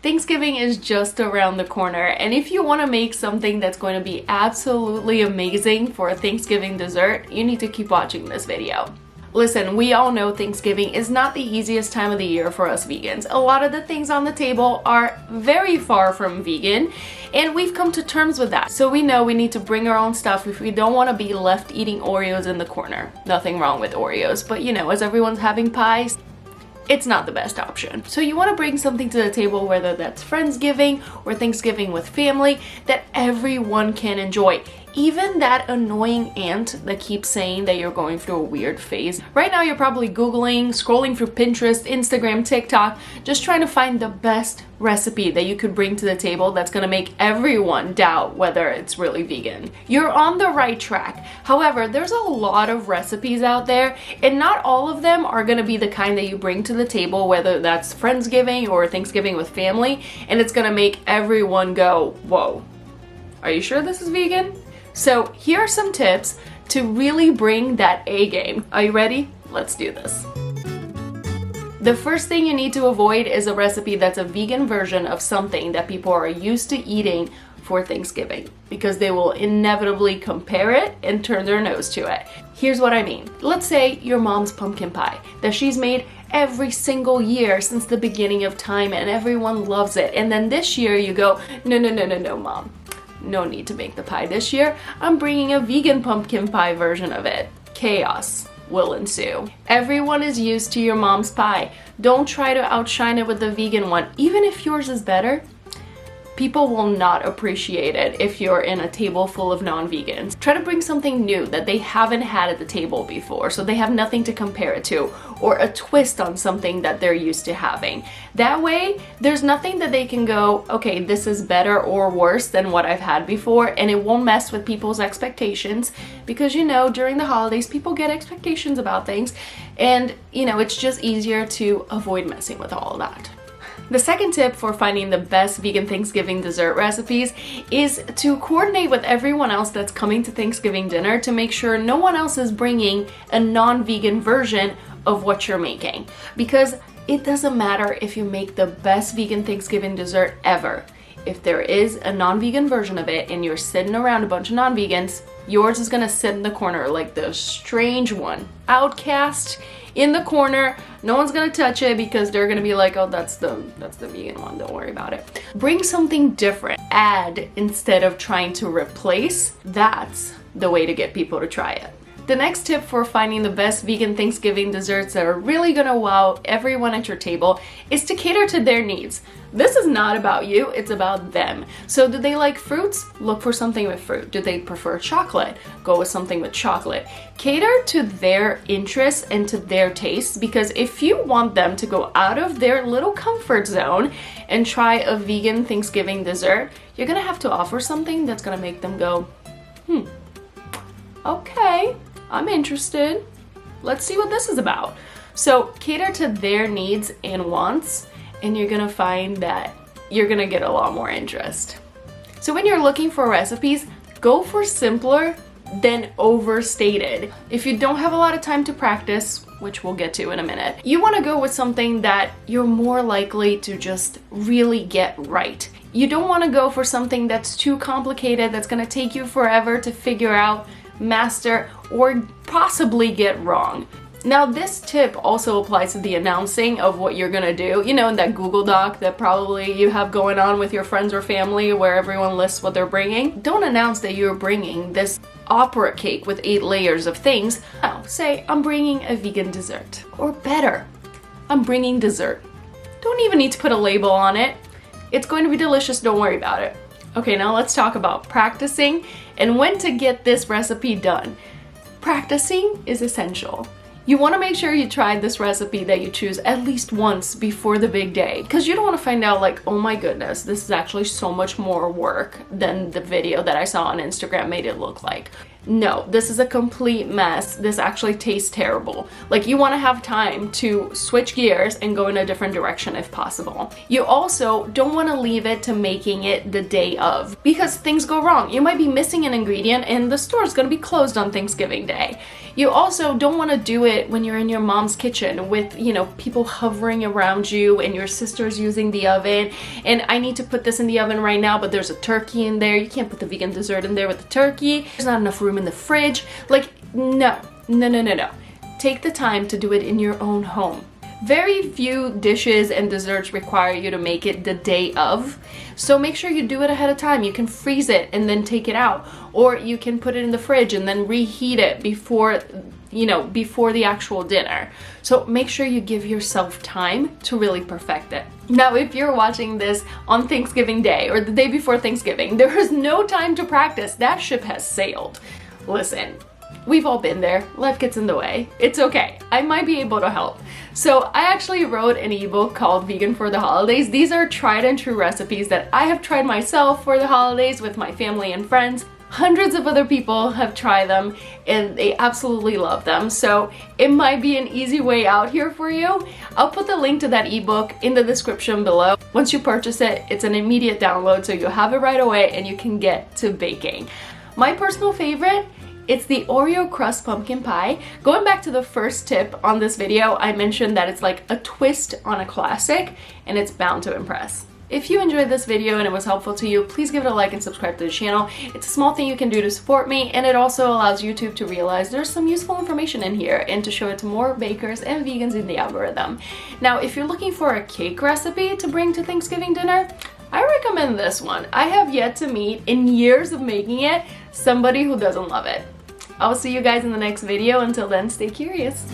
Thanksgiving is just around the corner, and if you want to make something that's going to be absolutely amazing for a Thanksgiving dessert, you need to keep watching this video. Listen, we all know Thanksgiving is not the easiest time of the year for us vegans. A lot of the things on the table are very far from vegan, and we've come to terms with that. So we know we need to bring our own stuff if we don't want to be left eating Oreos in the corner. Nothing wrong with Oreos, but you know, as everyone's having pies, it's not the best option. So you want to bring something to the table, whether that's Friendsgiving or Thanksgiving with family, that everyone can enjoy. Even that annoying aunt that keeps saying that you're going through a weird phase. Right now you're probably Googling, scrolling through Pinterest, Instagram, TikTok, just trying to find the best recipe that you could bring to the table that's gonna make everyone doubt whether it's really vegan. You're on the right track. However, there's a lot of recipes out there, and not all of them are gonna be the kind that you bring to the table, whether that's Friendsgiving or Thanksgiving with family, and it's gonna make everyone go, whoa, are you sure this is vegan? So here are some tips to really bring that A game. Are you ready? Let's do this. The first thing you need to avoid is a recipe that's a vegan version of something that people are used to eating for Thanksgiving, because they will inevitably compare it and turn their nose to it. Here's what I mean. Let's say your mom's pumpkin pie that she's made every single year since the beginning of time and everyone loves it. And then this year you go, no, mom. No need to make the pie this year. I'm bringing a vegan pumpkin pie version of it. Chaos will ensue. Everyone is used to your mom's pie. Don't try to outshine it with the vegan one. Even if yours is better, people will not appreciate it if you're in a table full of non-vegans. Try to bring something new that they haven't had at the table before, so they have nothing to compare it to, or a twist on something that they're used to having. That way, there's nothing that they can go, okay, this is better or worse than what I've had before, and it won't mess with people's expectations, because you know, during the holidays, people get expectations about things, and you know, it's just easier to avoid messing with all of that. The second tip for finding the best vegan Thanksgiving dessert recipes is to coordinate with everyone else that's coming to Thanksgiving dinner to make sure no one else is bringing a non-vegan version of what you're making. Because it doesn't matter if you make the best vegan Thanksgiving dessert ever. If there is a non-vegan version of it and you're sitting around a bunch of non-vegans, yours is gonna sit in the corner like the strange one, outcast in the corner. No one's gonna touch it because they're gonna be like, oh, that's the vegan one, don't worry about it. Bring something different. Add instead of trying to replace. That's the way to get people to try it. The next tip for finding the best vegan Thanksgiving desserts that are really gonna wow everyone at your table is to cater to their needs. This is not about you, it's about them. So do they like fruits? Look for something with fruit. Do they prefer chocolate? Go with something with chocolate. Cater to their interests and to their tastes, because if you want them to go out of their little comfort zone and try a vegan Thanksgiving dessert, you're gonna have to offer something that's gonna make them go, okay, I'm interested. Let's see what this is about. So cater to their needs and wants, and you're gonna find that you're gonna get a lot more interest. So when you're looking for recipes, go for simpler than overstated. If you don't have a lot of time to practice, which we'll get to in a minute, you wanna go with something that you're more likely to just really get right. You don't wanna go for something that's too complicated, that's gonna take you forever to figure out, master, or possibly get wrong. Now this tip also applies to the announcing of what you're gonna do, you know, in that Google Doc that probably you have going on with your friends or family where everyone lists what they're bringing. Don't announce that you're bringing this opera cake with 8 layers of things. No, say, I'm bringing a vegan dessert. Or better, I'm bringing dessert. Don't even need to put a label on it. It's going to be delicious, don't worry about it. Okay, now let's talk about practicing and when to get this recipe done. Practicing is essential. You want to make sure you tried this recipe that you choose at least once before the big day, because you don't want to find out like, oh my goodness, this is actually so much more work than the video that I saw on Instagram made it look like. no, this is a complete mess. This actually tastes terrible. Like, you want to have time to switch gears and go in a different direction if possible. You also don't want to leave it to making it the day of, because things go wrong. You might be missing an ingredient and the store's going to be closed on Thanksgiving Day. You also don't want to do it when you're in your mom's kitchen with, you know, people hovering around you and your sister's using the oven, and I need to put this in the oven right now, but there's a turkey in there. You can't put the vegan dessert in there with the turkey. There's not enough room in the fridge. Like, no. Take the time to do it in your own home. Very few dishes and desserts require you to make it the day of, so make sure you do it ahead of time. You can freeze it and then take it out, or you can put it in the fridge and then reheat it before, you know, before the actual dinner. So make sure you give yourself time to really perfect it. Now, if you're watching this on Thanksgiving Day or the day before Thanksgiving, there is no time to practice. That ship has sailed. Listen, we've all been there. Life gets in the way. It's okay. I might be able to help. So I actually wrote an ebook called Vegan for the Holidays. These are tried and true recipes that I have tried myself for the holidays with my family and friends. Hundreds of other people have tried them and they absolutely love them. So it might be an easy way out here for you. I'll put the link to that ebook in the description below. Once you purchase it, it's an immediate download, so you'll have it right away and you can get to baking. My personal favorite, it's the Oreo crust pumpkin pie. Going back to the first tip on this video, I mentioned that it's like a twist on a classic and it's bound to impress. If you enjoyed this video and it was helpful to you, please give it a like and subscribe to the channel. It's a small thing you can do to support me, and it also allows YouTube to realize there's some useful information in here and to show it to more bakers and vegans in the algorithm. Now, if you're looking for a cake recipe to bring to Thanksgiving dinner, I recommend this one. I have yet to meet, in years of making it, somebody who doesn't love it. I'll see you guys in the next video. Until then, stay curious.